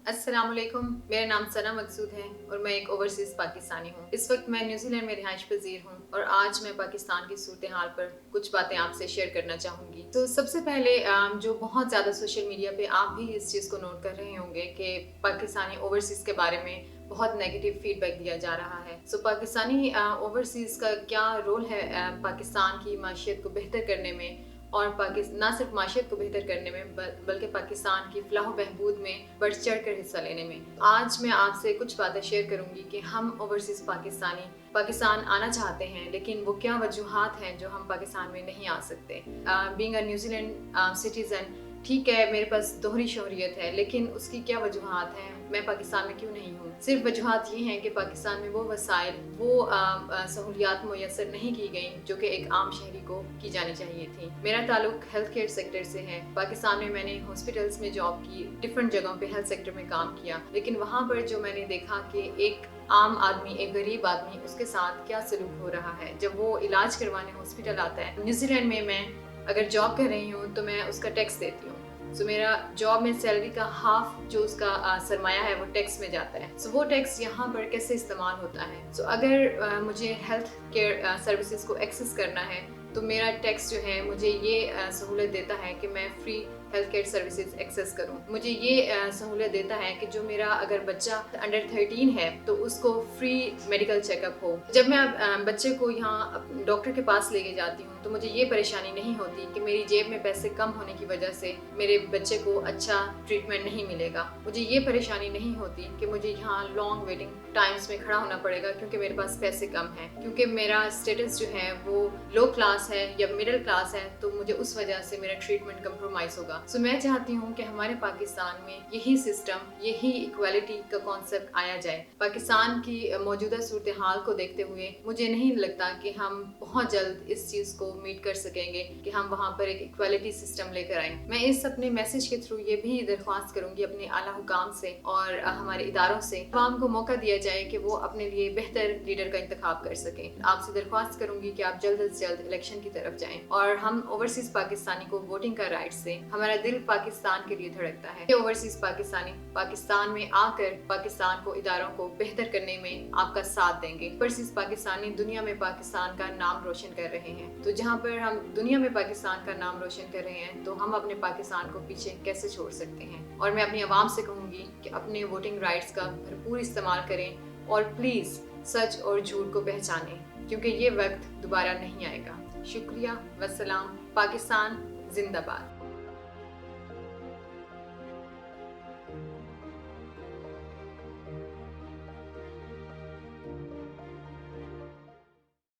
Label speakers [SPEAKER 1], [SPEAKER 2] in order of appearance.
[SPEAKER 1] अस्सलाम वालेकुम, मेरा नाम सना मकसूद है और मैं एक ओवरसीज़ पाकिस्तानी हूँ। इस वक्त मैं न्यूजीलैंड में रिहाइश पजीर हूँ और आज मैं पाकिस्तान की सूरत हाल पर कुछ बातें आपसे शेयर करना चाहूँगी। तो सबसे पहले जो बहुत ज़्यादा सोशल मीडिया पे आप भी इस चीज़ को नोट कर रहे होंगे कि पाकिस्तानी ओवरसीज़ के बारे में बहुत नेगेटिव फीडबैक दिया जा रहा है। सो पाकिस्तानी ओवरसीज़ का क्या रोल है पाकिस्तान की माशियत को बेहतर करने में और ना सिर्फ माशियत को बेहतर करने में बल्कि पाकिस्तान की फलाह बहबूद में बढ़ चढ़ कर हिस्सा लेने में। आज मैं आपसे कुछ बातें शेयर करूंगी कि हम ओवरसीज़ पाकिस्तानी पाकिस्तान आना चाहते हैं, लेकिन वो क्या वजूहात हैं जो हम पाकिस्तान में नहीं आ सकते। बीइंग अ न्यूजीलैंड सिटीज़न, ठीक है मेरे पास दोहरी शोहरियत है, लेकिन उसकी क्या वजूहात हैं, मैं पाकिस्तान में क्यों नहीं हूँ। सिर्फ वजूहात ये हैं कि पाकिस्तान में वो वसाइल, वो सहूलियात मुयसर नहीं की गई जो कि एक आम शहरी को की जानी चाहिए थी। मेरा ताल्लुक हेल्थ केयर सेक्टर से है। पाकिस्तान में मैंने हॉस्पिटल्स में जॉब की, डिफरेंट जगहों पे हेल्थ सेक्टर में काम किया, लेकिन वहाँ पर जो मैंने देखा कि एक आम आदमी, एक गरीब आदमी, उसके साथ क्या सलूक हो रहा है जब वो इलाज करवाने हॉस्पिटल आता है। न्यूजीलैंड में मैं अगर जॉब कर रही हूँ तो मैं उसका टैक्स देती हूँ। सो मेरा जॉब में सैलरी का हाफ जो उसका सरमाया है वो टैक्स में जाता है। सो वो टैक्स यहाँ पर कैसे इस्तेमाल होता है। सो अगर मुझे हेल्थ केयर सर्विसेज को एक्सेस करना है तो मेरा टैक्स जो है मुझे ये सहूलत देता है कि मैं free health care services access करूं। मुझे ये सहूलत देता है कि जो मेरा अगर बच्चा अंडर 13 है तो उसको फ्री मेडिकल चेकअप हो। जब मैं बच्चे को यहाँ डॉक्टर के पास लेके जाती हूँ तो मुझे ये परेशानी नहीं होती कि मेरी जेब में पैसे कम होने की वजह से मेरे बच्चे को अच्छा ट्रीटमेंट नहीं मिलेगा। मुझे ये परेशानी नहीं होती कि मुझे यहाँ लॉन्ग वेटिंग टाइम्स में खड़ा होना पड़ेगा क्योंकि मेरे पास पैसे कम हैं, क्योंकि मेरा स्टेटस जो है वो लो क्लास है या मिडिल क्लास है, तो मुझे उस वजह से मेरा ट्रीटमेंट कंप्रोमाइज होगा। सो मैं चाहती हूँ कि हमारे पाकिस्तान में यही सिस्टम, यही इक्वालिटी का कॉन्सेप्ट आया जाए। पाकिस्तान की मौजूदा सूरत हाल को देखते हुए मुझे नहीं लगता कि हम बहुत जल्द इस चीज़ को मीट कर सकेंगे कि हम वहाँ पर एक इक्वालिटी सिस्टम लेकर आए। मैं इस अपने मैसेज के थ्रू ये भी दरख्वास्त करूँगी अपने आला हुकाम से और हमारे इदारों से, अवाम को मौका दिया जाए कि वो अपने लिए बेहतर लीडर का इंतखाब कर सकें। आपसे दरख्वास्त करूँगी कि आप जल्द से जल्द इलेक्शन की तरफ जाएं और हम ओवरसीज पाकिस्तानी को वोटिंग का राइट से, हमारा दिल पाकिस्तान के लिए धड़कता है। ओवरसीज पाकिस्तानी पाकिस्तान में आकर पाकिस्तान को, इदारों को बेहतर करने में आपका साथ देंगे। ओवरसीज पाकिस्तानी दुनिया में पाकिस्तान का नाम रोशन कर रहे हैं, तो जहाँ पर हम दुनिया में पाकिस्तान का नाम रोशन कर रहे हैं तो हम अपने पाकिस्तान को पीछे कैसे छोड़ सकते हैं। और मैं अपनी आवाम से कहूँगी कि अपने वोटिंग राइट्स का भरपूर इस्तेमाल करें और प्लीज़ सच और झूठ को पहचानें, क्योंकि ये वक्त दोबारा नहीं आएगा। शुक्रिया, वस्सलाम। पाकिस्तान जिंदाबाद।